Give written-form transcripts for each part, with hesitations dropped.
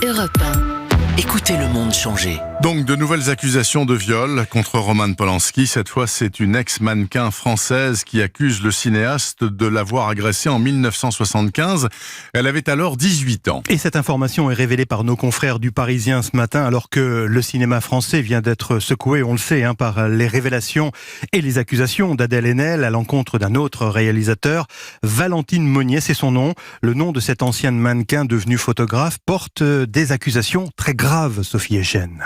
Europe 1. Écoutez le monde changer. Donc, de nouvelles accusations de viol contre Roman Polanski. Cette fois, c'est une ex-mannequin française qui accuse le cinéaste de l'avoir agressée en 1975. Elle avait alors 18 ans. Et cette information est révélée par nos confrères du Parisien ce matin, alors que le cinéma français vient d'être secoué, on le sait, par les révélations et les accusations d'Adèle Haenel à l'encontre d'un autre réalisateur. Valentine Monnier, c'est son nom. Le nom de cette ancienne mannequin devenue photographe porte des accusations très graves, Sophie Echen.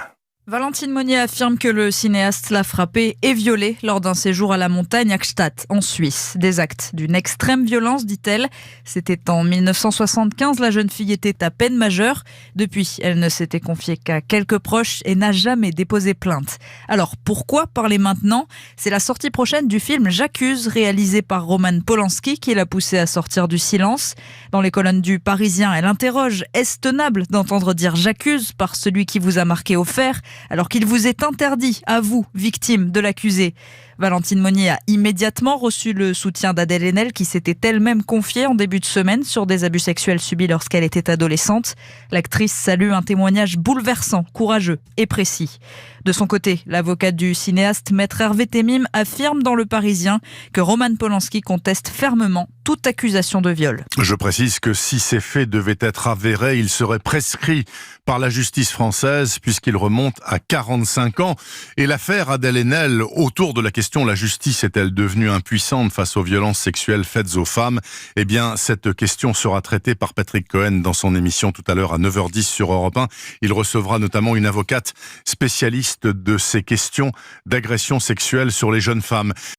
Valentine Monnier affirme que le cinéaste l'a frappée et violée lors d'un séjour à la montagne Axthat, en Suisse. Des actes d'une extrême violence, dit-elle. C'était en 1975, la jeune fille était à peine majeure. Depuis, elle ne s'était confiée qu'à quelques proches et n'a jamais déposé plainte. Alors, pourquoi parler maintenant ? C'est la sortie prochaine du film J'accuse, réalisé par Roman Polanski, qui l'a poussée à sortir du silence. Dans les colonnes du Parisien, elle interroge « Est-ce tenable d'entendre dire j'accuse par celui qui vous a marqué au fer ?» alors qu'il vous est interdit, à vous, victime, de l'accuser. Valentine Monnier a immédiatement reçu le soutien d'Adèle Haenel, qui s'était elle-même confiée en début de semaine sur des abus sexuels subis lorsqu'elle était adolescente. L'actrice salue un témoignage bouleversant, courageux et précis. De son côté, l'avocate du cinéaste, maître Hervé Temim, affirme dans Le Parisien que Roman Polanski conteste fermement toute accusation de viol. Je précise que si ces faits devaient être avérés, ils seraient prescrits par la justice française puisqu'ils remontent à 45 ans. Et l'affaire Adèle Haenel, autour de la question la justice est-elle devenue impuissante face aux violences sexuelles faites aux femmes ? Eh bien, cette question sera traitée par Patrick Cohen dans son émission tout à l'heure à 9h10 sur Europe 1. Il recevra notamment une avocate spécialiste de ces questions d'agression sexuelle sur les jeunes femmes.